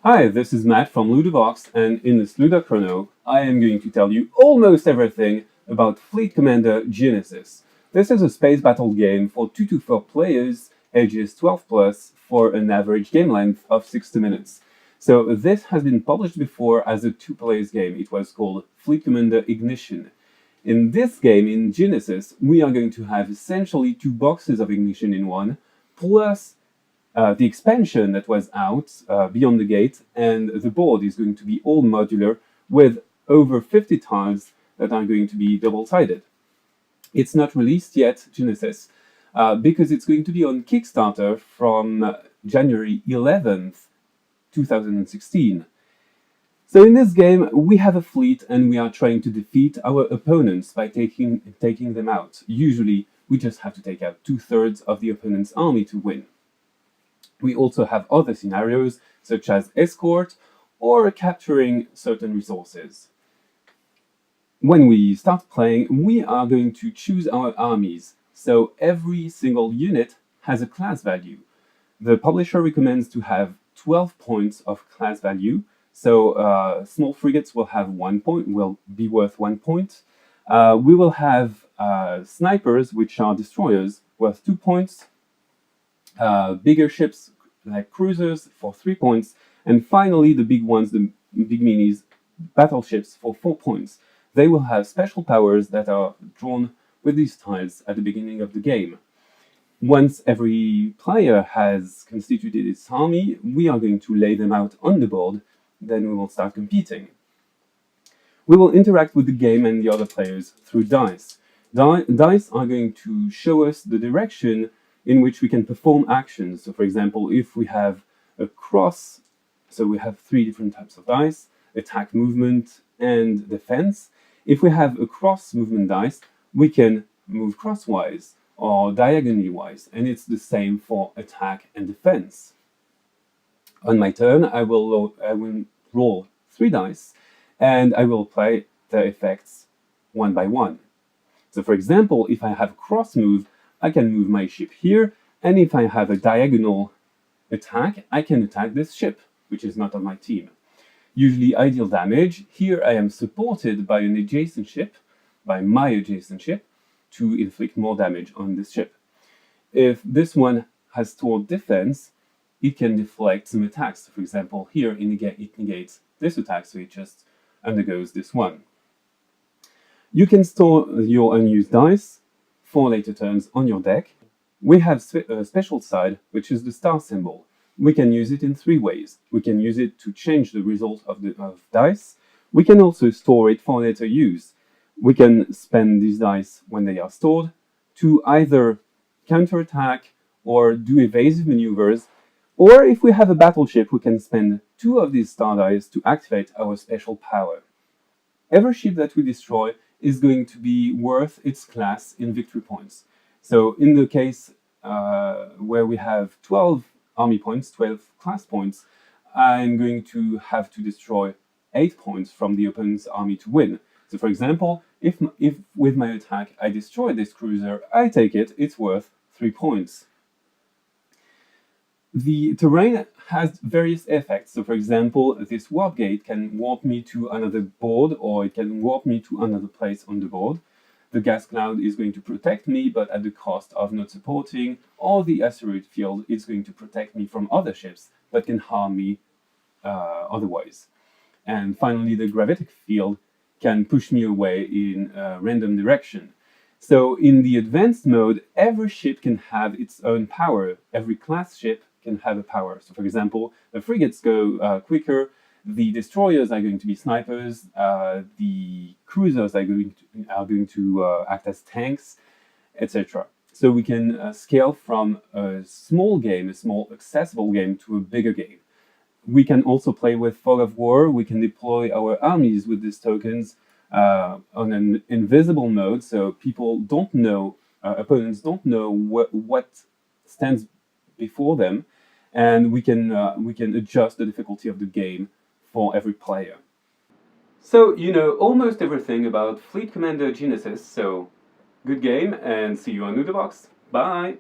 Hi, this is Matt from Ludovox, and in this Ludo-Chrono, I am going to tell you almost everything about Fleet Commander Genesis. This is a space battle game for 2 to 4 players, ages 12 plus, for an average game length of 60 minutes. So this has been published before as a 2 players game. It was called Fleet Commander Ignition. In this game, in Genesis, we are going to have essentially 2 boxes of Ignition in one, plus the expansion that was out Beyond the Gate, and the board is going to be all modular with over 50 tiles that are going to be double-sided. It's not released yet, Genesis, because it's going to be on Kickstarter from January 11th, 2016. So in this game, we have a fleet and we are trying to defeat our opponents by taking them out. Usually, we just have to take out 2/3 of the opponent's army to win. We also have other scenarios, such as escort or capturing certain resources. When we start playing, we are going to choose our armies, so every single unit has a class value. The publisher recommends to have 12 points of class value, so small frigates will have 1 point, will be worth 1 point. We will have snipers, which are destroyers, worth 2 points. Bigger ships like cruisers for 3 points, and finally the big ones, the big minis, battleships for 4 points. They will have special powers that are drawn with these tiles at the beginning of the game. Once every player has constituted its army, we are going to lay them out on the board, then we will start competing. We will interact with the game and the other players through dice. Dice are going to show us the direction in which we can perform actions. So for example, if we have a cross, so we have 3 different types of dice, attack, movement, and defense. If we have a cross movement dice, we can move crosswise or diagonally wise, and it's the same for attack and defense. On my turn, I will roll 3 dice, and I will play the effects one by one. So for example, if I have cross move, I can move my ship here, and if I have a diagonal attack, I can attack this ship, which is not on my team. Usually I deal damage. Here I am supported by an adjacent ship, by my adjacent ship, to inflict more damage on this ship. If this one has stored defense, it can deflect some attacks. For example, here it negates this attack, so it just undergoes this one. You can store your unused dice for later turns on your deck. We have a special side, which is the star symbol. We can use it in 3 ways. We can use it to change the result of dice. We can also store it for later use. We can spend these dice when they are stored to either counterattack or do evasive maneuvers, or if we have a battleship, we can spend 2 of these star dice to activate our special power. Every ship that we destroy is going to be worth its class in victory points. So in the case where we have 12 army points, 12 class points, I'm going to have to destroy 8 points from the opponent's army to win. So for example, if with my attack I destroy this cruiser, I take it, it's worth 3 points. The terrain has various effects. So for example, this warp gate can warp me to another board, or it can warp me to another place on the board. The gas cloud is going to protect me, but at the cost of not supporting, or the asteroid field is going to protect me from other ships that can harm me otherwise. And finally, the gravitic field can push me away in a random direction. So in the advanced mode, every ship can have its own power. Every class ship can have a power. So for example, the frigates go quicker, the destroyers are going to be snipers, the cruisers are going to act as tanks, etc. So we can scale from a small game, a small accessible game, to a bigger game. We can also play with fog of war. We can deploy our armies with these tokens on an invisible mode, so people don't know, opponents don't know what stands before them, and we can adjust the difficulty of the game for every player. So you know almost everything about Fleet Commander Genesis, so good game and see you on Ludo-Box. Bye!